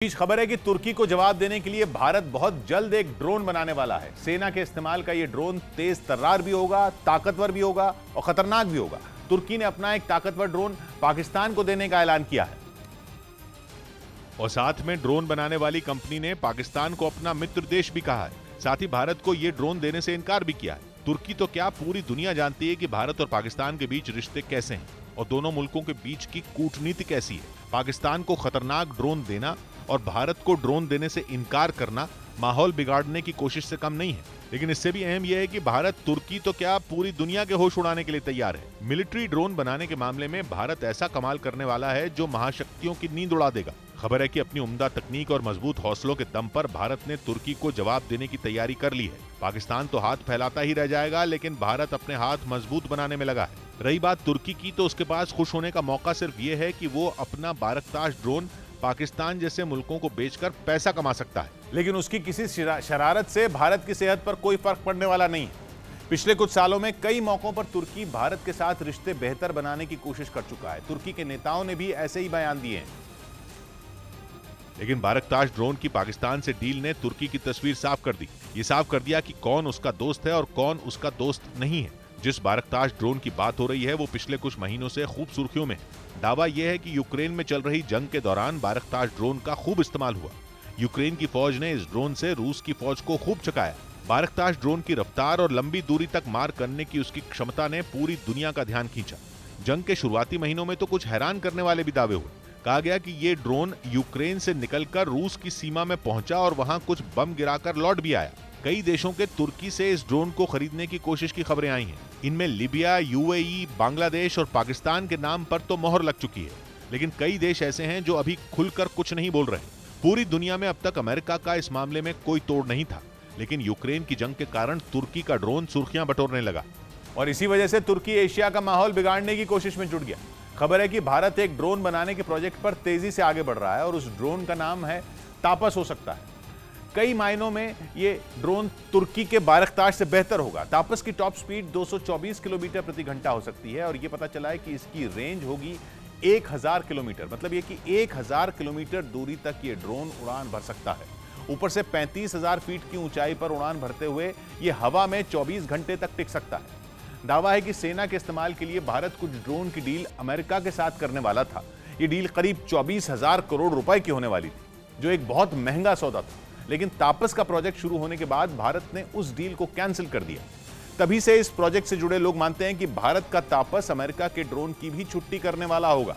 बीच खबर है कि तुर्की को जवाब देने के लिए भारत बहुत जल्द एक ड्रोन बनाने वाला है। सेना के इस्तेमाल का यह ड्रोन तेज तर्रार भी होगा, ताकतवर भी होगा और खतरनाक भी होगा। तुर्की ने अपना एक ताकतवर ड्रोन पाकिस्तान को देने का ऐलान किया है और साथ में ड्रोन बनाने वाली कंपनी ने पाकिस्तान को अपना मित्र देश भी कहा है। साथ ही भारत को यह ड्रोन देने से इनकार भी किया है। तुर्की तो क्या, पूरी दुनिया जानती है कि भारत और पाकिस्तान के बीच रिश्ते कैसे हैं और दोनों मुल्कों के बीच की कूटनीति कैसी है। पाकिस्तान को खतरनाक ड्रोन देना और भारत को ड्रोन देने से इनकार करना माहौल बिगाड़ने की कोशिश से कम नहीं है। लेकिन इससे भी अहम यह है कि भारत, तुर्की तो क्या, पूरी दुनिया के होश उड़ाने के लिए तैयार है। मिलिट्री ड्रोन बनाने के मामले में भारत ऐसा कमाल करने वाला है जो महाशक्तियों की नींद उड़ा देगा। खबर है कि अपनी उम्दा तकनीक और मजबूत हौसलों के दम पर भारत ने तुर्की को जवाब देने की तैयारी कर ली है। पाकिस्तान तो हाथ फैलाता ही रह जाएगा, लेकिन भारत अपने हाथ मजबूत बनाने में लगा है। रही बात तुर्की की, तो उसके पास खुश होने का मौका सिर्फ ये है कि वो अपना बारकताश ड्रोन पाकिस्तान जैसे मुल्कों को बेचकर पैसा कमा सकता है। लेकिन उसकी किसी शरारत से भारत की सेहत पर कोई फर्क पड़ने वाला नहीं है। पिछले कुछ सालों में कई मौकों पर तुर्की भारत के साथ रिश्ते बेहतर बनाने की कोशिश कर चुका है। तुर्की के नेताओं ने भी ऐसे ही बयान दिए हैं। लेकिन बारकताश ड्रोन की पाकिस्तान से डील ने तुर्की की तस्वीर साफ कर दी। ये साफ कर दिया कि कौन उसका दोस्त है और कौन उसका दोस्त नहीं है। जिस बारकताश ड्रोन की बात हो रही है वो पिछले कुछ महीनों से खूब सुर्खियों में है। दावा यह है कि यूक्रेन में चल रही जंग के दौरान बारकताश ड्रोन का खूब इस्तेमाल हुआ। यूक्रेन की फौज ने इस ड्रोन से रूस की फौज को खूब चकाया। बारकताश ड्रोन की रफ्तार और लंबी दूरी तक मार करने की उसकी क्षमता ने पूरी दुनिया का ध्यान खींचा। जंग के शुरुआती महीनों में तो कुछ हैरान करने वाले भी दावे हुए। कहा गया कि ये ड्रोन यूक्रेन से निकलकर रूस की सीमा में पहुंचा और वहां कुछ बम गिराकर लौट भी आया। कई देशों के तुर्की से इस ड्रोन को खरीदने की कोशिश की खबरें आई हैं। इनमें लीबिया, यूएई, बांग्लादेश और पाकिस्तान के नाम पर तो मोहर लग चुकी है। लेकिन कई देश ऐसे हैं जो अभी खुलकर कुछ नहीं बोल रहे। पूरी दुनिया में अब तक अमेरिका का इस मामले में कोई तोड़ नहीं था, लेकिन यूक्रेन की जंग के कारण तुर्की का ड्रोन सुर्खियां बटोरने लगा और इसी वजह से तुर्की एशिया का माहौल बिगाड़ने की कोशिश में जुट गया। खबर है कि भारत एक ड्रोन बनाने के प्रोजेक्ट पर तेजी से आगे बढ़ रहा है और उस ड्रोन का नाम है तापस हो सकता है। कई मायनों में ये ड्रोन तुर्की के बारकताश से बेहतर होगा। तापस की टॉप स्पीड 224 किलोमीटर प्रति घंटा हो सकती है और ये पता चला है कि इसकी रेंज होगी 1000 किलोमीटर। मतलब ये कि 1000 किलोमीटर दूरी तक ये ड्रोन उड़ान भर सकता है। ऊपर से 35,000 फीट की ऊंचाई पर उड़ान भरते हुए ये हवा में 24 घंटे तक टिक सकता है। दावा है कि सेना के इस्तेमाल के लिए भारत कुछ ड्रोन की डील अमेरिका के साथ करने वाला था। ये डील करीब 24,000 करोड़ रुपए की होने वाली थी, जो एक बहुत महंगा सौदा था। लेकिन तापस का प्रोजेक्ट शुरू होने के बाद भारत ने उस डील को कैंसिल कर दिया। तभी से इस प्रोजेक्ट से जुड़े लोग मानते हैं कि भारत का तापस अमेरिका के ड्रोन की भी छुट्टी करने वाला होगा।